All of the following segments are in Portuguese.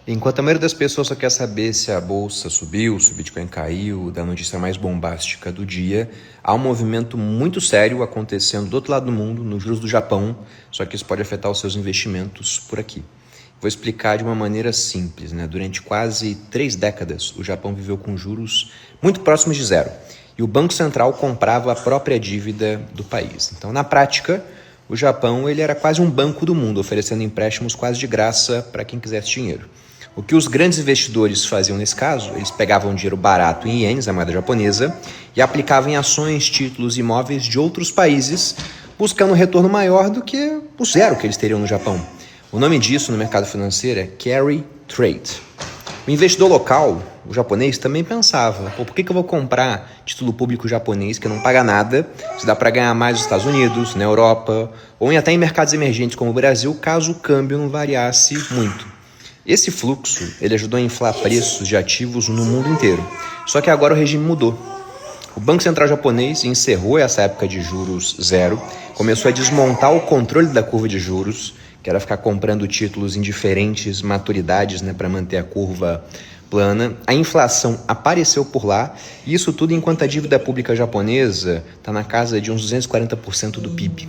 Enquanto a maioria das pessoas só quer saber se a bolsa subiu, se o Bitcoin caiu, da notícia mais bombástica do dia, há um movimento muito sério acontecendo do outro lado do mundo, nos juros do Japão, só que isso pode afetar os seus investimentos por aqui. Vou explicar de uma maneira simples, né? Durante quase 3 décadas, o Japão viveu com juros muito próximos de zero. E o Banco Central comprava a própria dívida do país. Então, na prática, o Japão ele era quase um banco do mundo, oferecendo empréstimos quase de graça para quem quisesse dinheiro. O que os grandes investidores faziam nesse caso, eles pegavam dinheiro barato em ienes, a moeda japonesa, e aplicavam em ações, títulos, imóveis de outros países, buscando um retorno maior do que o zero que eles teriam no Japão. O nome disso no mercado financeiro é carry trade. O investidor local, o japonês, também pensava, por que eu vou comprar título público japonês que não paga nada, se dá para ganhar mais nos Estados Unidos, na Europa, ou até em mercados emergentes como o Brasil, caso o câmbio não variasse muito. Esse fluxo ele ajudou a inflar preços de ativos no mundo inteiro. Só que agora o regime mudou. O Banco Central japonês encerrou essa época de juros zero, começou a desmontar o controle da curva de juros, que era ficar comprando títulos em diferentes maturidades, né, para manter a curva plana. A inflação apareceu por lá, e isso tudo enquanto a dívida pública japonesa está na casa de uns 240% do PIB.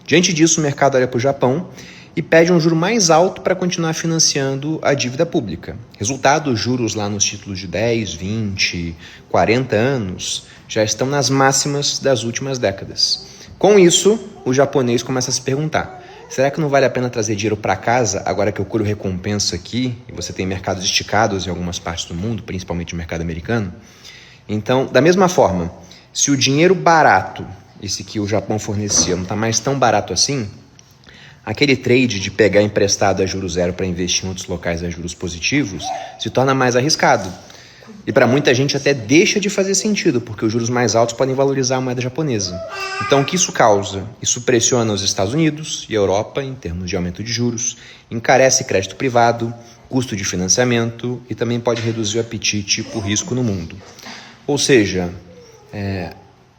Diante disso, o mercado olha para o Japão e pede um juro mais alto para continuar financiando a dívida pública. Resultado, os juros lá nos títulos de 10, 20, 40 anos já estão nas máximas das últimas décadas. Com isso, o japonês começa a se perguntar, será que não vale a pena trazer dinheiro para casa agora que eu colho recompensa aqui e você tem mercados esticados em algumas partes do mundo, principalmente o mercado americano? Então, da mesma forma, se o dinheiro barato, esse que o Japão fornecia, não está mais tão barato assim, aquele trade de pegar emprestado a juros zero para investir em outros locais a juros positivos se torna mais arriscado. E para muita gente até deixa de fazer sentido, porque os juros mais altos podem valorizar a moeda japonesa. Então o que isso causa? Isso pressiona os Estados Unidos e a Europa em termos de aumento de juros, encarece crédito privado, custo de financiamento e também pode reduzir o apetite por risco no mundo. Ou seja,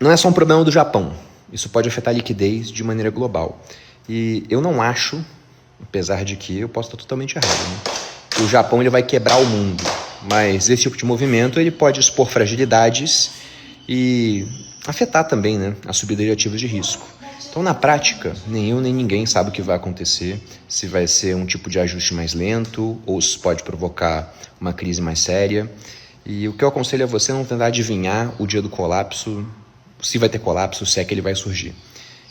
não é só um problema do Japão, isso pode afetar a liquidez de maneira global. E eu não acho, apesar de que eu posso estar totalmente errado, né? Que o Japão ele vai quebrar o mundo, mas esse tipo de movimento ele pode expor fragilidades e afetar também, né, a subida de ativos de risco. Então, na prática, nem eu nem ninguém sabe o que vai acontecer, se vai ser um tipo de ajuste mais lento ou se pode provocar uma crise mais séria. E o que eu aconselho a você é não tentar adivinhar o dia do colapso, se vai ter colapso, se é que ele vai surgir.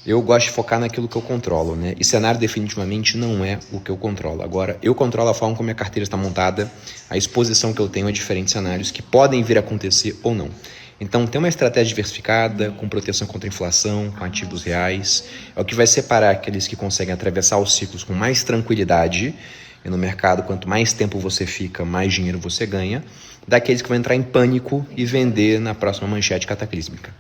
Eu gosto de focar naquilo que eu controlo, né? E cenário definitivamente não é o que eu controlo. Agora, eu controlo a forma como a minha carteira está montada, a exposição que eu tenho a diferentes cenários que podem vir a acontecer ou não. Então, ter uma estratégia diversificada, com proteção contra a inflação, com ativos reais, é o que vai separar aqueles que conseguem atravessar os ciclos com mais tranquilidade, e no mercado, quanto mais tempo você fica, mais dinheiro você ganha, daqueles que vão entrar em pânico e vender na próxima manchete cataclísmica.